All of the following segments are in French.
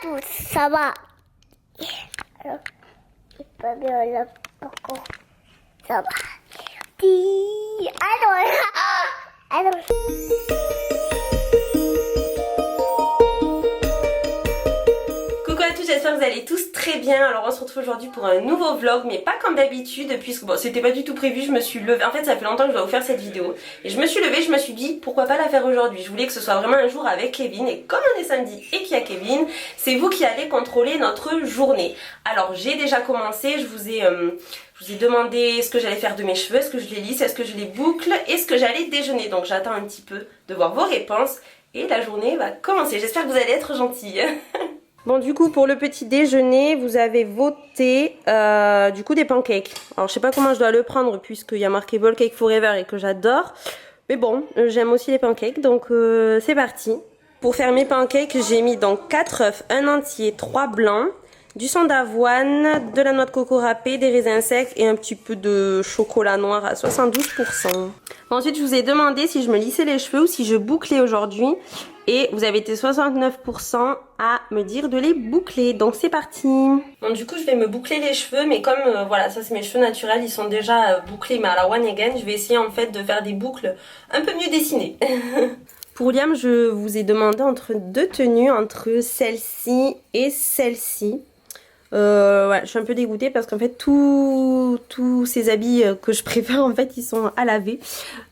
tous, ça va. Alors, c'est pas bien là, pourquoi ça va. Alors. Coucou à tous, j'espère que vous allez tous très bien. Alors on se retrouve aujourd'hui pour un nouveau vlog, mais pas comme d'habitude, puisque bon, c'était pas du tout prévu. Je me suis levée, en fait ça fait longtemps que je dois vous faire cette vidéo, et je me suis levée, je me suis dit pourquoi pas la faire aujourd'hui. Je voulais que ce soit vraiment un jour avec Kevin, et comme on est samedi et qu'il y a Kevin, c'est vous qui allez contrôler notre journée. Alors j'ai déjà commencé, je vous ai demandé ce que j'allais faire de mes cheveux, est-ce que je les lisse, est-ce que je les boucle, est-ce que j'allais déjeuner. Donc j'attends un petit peu de voir vos réponses et la journée va commencer. J'espère que vous allez être gentils. Bon, du coup pour le petit déjeuner vous avez voté du coup des pancakes. Alors je sais pas comment je dois le prendre puisqu'il y a marqué Ball Cake Forever et que j'adore. Mais bon, j'aime aussi les pancakes, donc c'est parti. Pour faire mes pancakes j'ai mis donc 4 œufs, un entier, 3 blancs, du sang d'avoine, de la noix de coco râpée, des raisins secs et un petit peu de chocolat noir à 72%. Ensuite, je vous ai demandé si je me lissais les cheveux ou si je bouclais aujourd'hui. Et vous avez été 69% à me dire de les boucler. Donc c'est parti. Bon, du coup, je vais me boucler les cheveux. Mais comme, voilà, ça c'est mes cheveux naturels. Ils sont déjà bouclés, mais à la one again. Je vais essayer en fait de faire des boucles un peu mieux dessinées. Pour Liam, je vous ai demandé entre deux tenues, entre celle-ci et celle-ci. Ouais, je suis un peu dégoûtée parce qu'en fait tous ces habits que je préfère en fait ils sont à laver.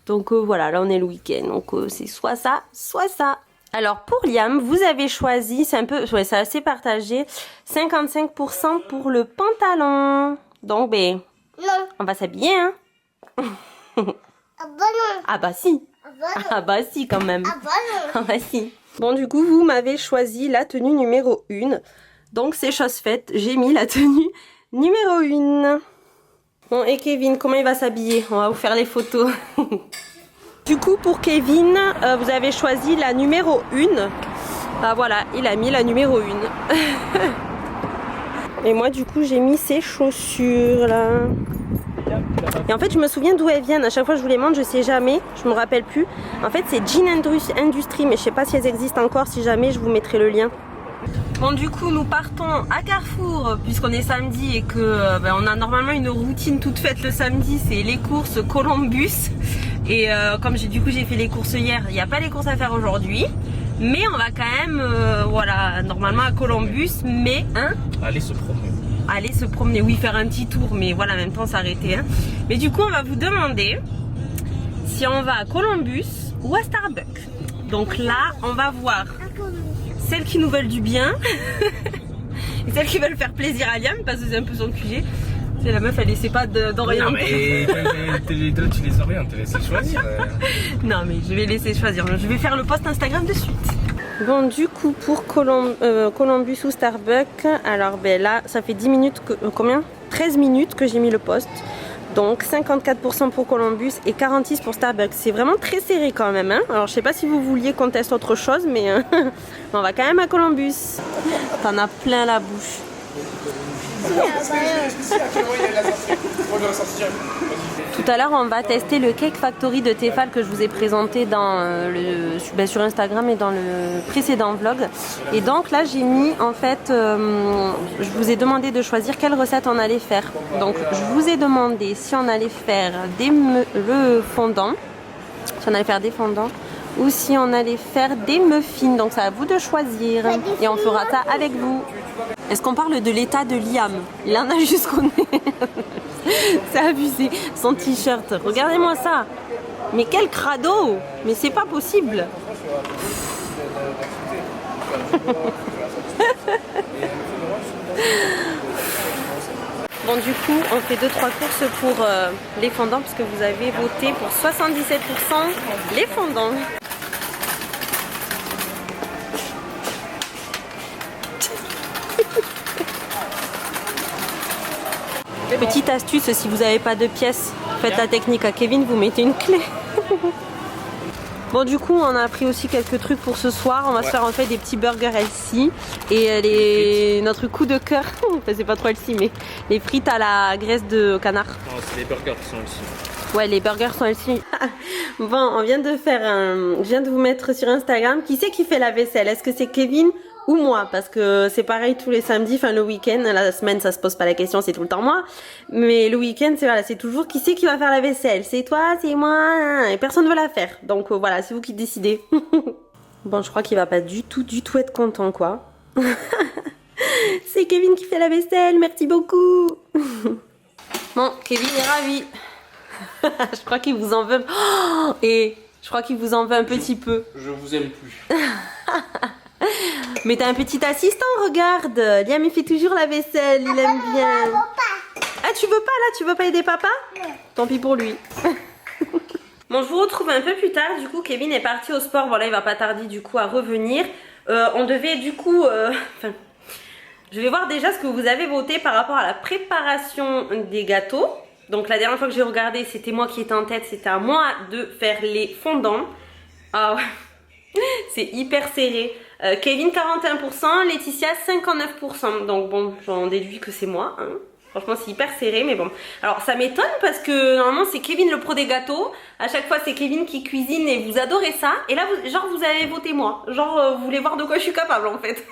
Donc voilà, là on est le week-end, donc c'est soit ça, soit ça. Alors pour Liam, vous avez choisi, c'est un peu, ouais, c'est assez partagé, 55% pour le pantalon. Donc ben, Non. on va s'habiller hein. Ah bah non. Ah bah si. Ah bah non. Ah bah si quand même. Ah bah non. Ah bah si. Bon du coup vous m'avez choisi la tenue numéro 1. Donc c'est chose faite, j'ai mis la tenue numéro 1. Bon et Kevin, comment il va s'habiller? On va vous faire les photos. Du coup pour Kevin, vous avez choisi la numéro 1. Bah voilà, il a mis la numéro 1. Et moi du coup j'ai mis ces chaussures là. Et en fait je me souviens d'où elles viennent, à chaque fois que je vous les montre je sais jamais, je me rappelle plus. En fait c'est Jean Industry, mais je sais pas si elles existent encore, si jamais je vous mettrai le lien. Bon du coup nous partons à Carrefour puisqu'on est samedi et que on a normalement une routine toute faite le samedi, c'est les courses Columbus. Et comme j'ai fait les courses hier, il n'y a pas les courses à faire aujourd'hui. Mais on va quand même, voilà, normalement à Columbus, mais hein, aller se promener. Aller se promener, oui, faire un petit tour, mais voilà, en même temps s'arrêter. Hein. Mais du coup on va vous demander si on va à Columbus ou à Starbucks. Donc là on va voir celles qui nous veulent du bien et celles qui veulent faire plaisir à Liam parce que c'est un peu son QG. C'est la meuf, elle essaie pas d'orienter. Non mais tu les orientes, tu les laisses choisir. Non mais je vais laisser choisir, je vais faire le post Instagram de suite. Bon du coup pour Columbus ou Starbucks, alors ben là ça fait 10 minutes, combien 13 minutes que j'ai mis le post. Donc 54% pour Columbus et 46% pour Starbucks. C'est vraiment très serré quand même. Hein. Alors je sais pas si vous vouliez qu'on teste autre chose, mais on va quand même à Columbus. T'en as plein la bouche. Tout à l'heure on va tester le Cake Factory de Tefal que je vous ai présenté dans sur Instagram et dans le précédent vlog. Et donc là j'ai mis en fait, je vous ai demandé de choisir quelle recette on allait faire. Donc je vous ai demandé si on allait faire le fondant, si on allait faire des fondants ou si on allait faire des muffins. Donc c'est à vous de choisir et on fera ça avec vous. Est-ce qu'on parle de l'état de Liam? Il en a jusqu'au nez. C'est abusé. Son t-shirt. Regardez-moi ça. Mais quel crado. Mais c'est pas possible. Bon du coup on fait 2-3 courses pour les fondants puisque vous avez voté pour 77% les fondants. Petite astuce, si vous n'avez pas de pièces, faites la technique à Kevin, vous mettez une clé. Bon du coup on a pris aussi quelques trucs pour ce soir. On va se faire en fait des petits burgers healthy. Et notre coup de cœur, enfin c'est pas trop healthy mais les frites à la graisse de canard. Non, c'est les burgers qui sont healthy. Ouais, les burgers sont healthy. Bon, on vient de faire un... Je viens de vous mettre sur Instagram. Qui c'est qui fait la vaisselle? Est-ce que c'est Kevin ou moi, parce que c'est pareil tous les samedis, enfin le week-end, la semaine ça se pose pas la question, c'est tout le temps moi, mais le week-end c'est voilà, c'est toujours qui c'est qui va faire la vaisselle, c'est toi, c'est moi, et personne veut la faire, donc voilà, c'est vous qui décidez. Bon, je crois qu'il va pas du tout être content quoi. C'est Kevin qui fait la vaisselle, merci beaucoup. Bon, Kevin est ravi. Je crois qu'il vous en veut. Oh, et je crois qu'il vous en veut un petit peu. Je vous aime plus. Mais t'as un petit assistant, regarde. Liam il fait toujours la vaisselle, il aime bien. Ah, tu veux pas là? Tu veux pas aider papa? Tant pis pour lui. Bon, je vous retrouve un peu plus tard. Du coup, Kevin est parti au sport. Voilà, il va pas tarder du coup à revenir. On devait du coup... Enfin, je vais voir déjà ce que vous avez voté par rapport à la préparation des gâteaux. Donc la dernière fois que j'ai regardé, c'était moi qui étais en tête. C'était à moi de faire les fondants. Ah ouais, c'est hyper serré. Kevin 41%, Laetitia 59%. Donc bon, j'en déduis que c'est moi. Hein. Franchement, c'est hyper serré, mais bon. Alors, ça m'étonne parce que normalement, c'est Kevin le pro des gâteaux. À chaque fois, c'est Kevin qui cuisine et vous adorez ça. Et là, vous avez voté moi. Genre, vous voulez voir de quoi je suis capable en fait.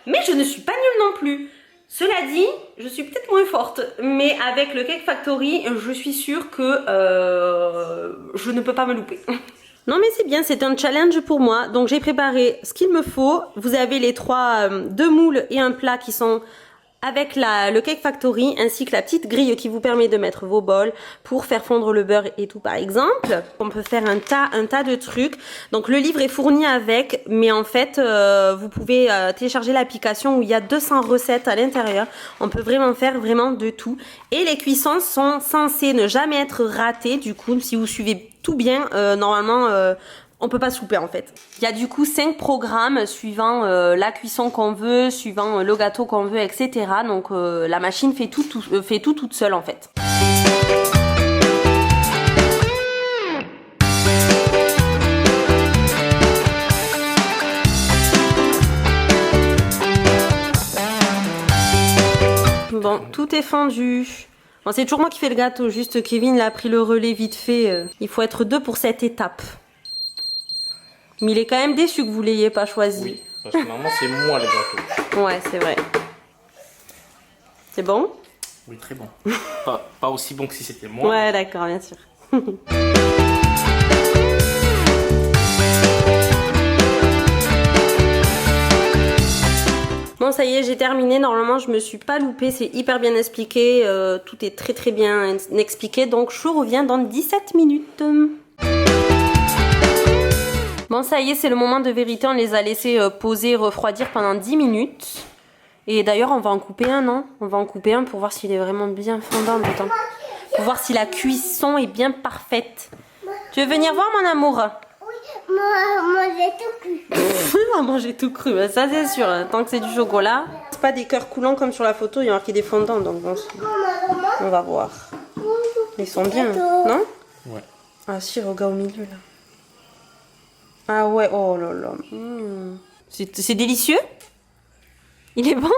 Mais je ne suis pas nulle non plus. Cela dit, je suis peut-être moins forte. Mais avec le Cake Factory, je suis sûre que je ne peux pas me louper. Non mais c'est bien, c'est un challenge pour moi. Donc j'ai préparé ce qu'il me faut. Vous avez les deux moules et un plat qui sont avec le Cake Factory, ainsi que la petite grille qui vous permet de mettre vos bols pour faire fondre le beurre et tout par exemple. On peut faire un tas de trucs. Donc le livre est fourni avec, mais en fait vous pouvez télécharger l'application où il y a 200 recettes à l'intérieur. On peut vraiment faire vraiment de tout. Et les cuissons sont censées ne jamais être ratées. Du coup, si vous suivez tout bien, normalement... on peut pas se louper en fait. Il y a du coup 5 programmes suivant la cuisson qu'on veut, suivant le gâteau qu'on veut, etc. Donc la machine fait tout toute seule en fait. Bon, tout est fondu. Bon, c'est toujours moi qui fais le gâteau, juste Kevin l'a pris le relais vite fait. Il faut être 2 pour cette étape. Mais il est quand même déçu que vous l'ayez pas choisi. Oui, parce que normalement c'est moi le gâteau. Ouais, c'est vrai. C'est bon? Oui, très bon. Pas aussi bon que si c'était moi. Ouais, d'accord, bien sûr. Bon, ça y est, j'ai terminé. Normalement, je me suis pas loupée. C'est hyper bien expliqué. Tout est très bien expliqué. Donc, je reviens dans 17 minutes. Bon, ça y est, c'est le moment de vérité. On les a laissés poser, refroidir pendant 10 minutes. Et d'ailleurs, on va en couper un, non? On va en couper un pour voir s'il est vraiment bien fondant. Attends. Pour voir si la cuisson est bien parfaite. Tu veux venir voir, mon amour? Oui, manger tout cru. On va manger tout cru, ça c'est sûr. Tant que c'est du chocolat. C'est pas des cœurs coulants comme sur la photo, il y a marqué des fondants. Donc bon, on va voir. Ils sont bien, non? Ouais. Ah si, regarde au milieu là. Ah ouais, oh là là. C'est délicieux. Il est bon.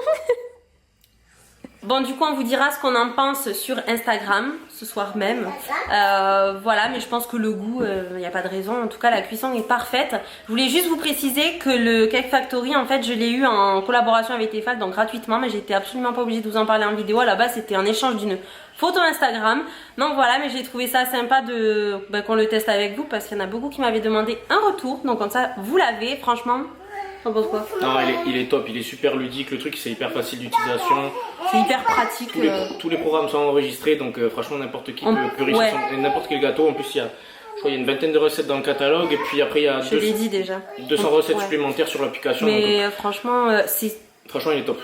Bon, du coup, on vous dira ce qu'on en pense sur Instagram ce soir même. Voilà, mais je pense que le goût, il n'y a pas de raison. En tout cas, la cuisson est parfaite. Je voulais juste vous préciser que le Cake Factory, en fait, je l'ai eu en collaboration avec Tefal, donc gratuitement, mais j'étais absolument pas obligée de vous en parler en vidéo. À la base, c'était un échange d'une photo Instagram. Donc voilà, mais j'ai trouvé ça sympa qu'on le teste avec vous parce qu'il y en a beaucoup qui m'avaient demandé un retour. Donc comme ça, vous l'avez, franchement. T'en penses quoi? Non, il est top, il est super ludique, le truc c'est hyper facile d'utilisation. C'est hyper pratique. Tous les programmes sont enregistrés, donc franchement n'importe qui peut réussir n'importe quel gâteau. En plus il y a, je crois, il y a une vingtaine de recettes dans le catalogue et puis après il y a 200 recettes supplémentaires sur l'application. Mais donc, franchement, franchement il est top.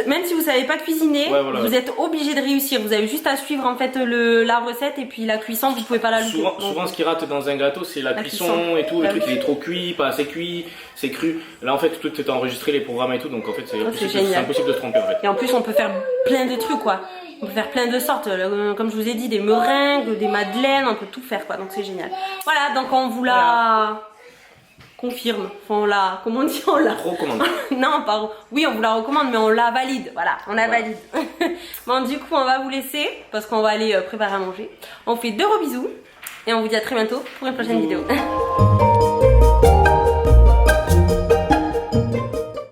Même si vous savez pas cuisiner, vous êtes obligé de réussir. Vous avez juste à suivre en fait la recette et puis la cuisson, vous pouvez pas la louper. Souvent ce qui rate dans un gâteau c'est la cuisson et tout. Le truc il est trop cuit, pas assez cuit, c'est cru. Là en fait tout est enregistré, les programmes et tout, donc en fait c'est impossible de se tromper en fait. Et en plus on peut faire plein de trucs quoi. On peut faire plein de sortes, comme je vous ai dit, des meringues, des madeleines, on peut tout faire quoi, donc c'est génial. Voilà, donc on vous la... confirme, enfin, on la, comment on dit, on la recommande. Non, pas, oui, on vous la recommande, mais on la valide, voilà, on la valide. Bon, du coup, on va vous laisser, parce qu'on va aller préparer à manger. On fait 2 gros bisous, et on vous dit à très bientôt pour une prochaine vidéo.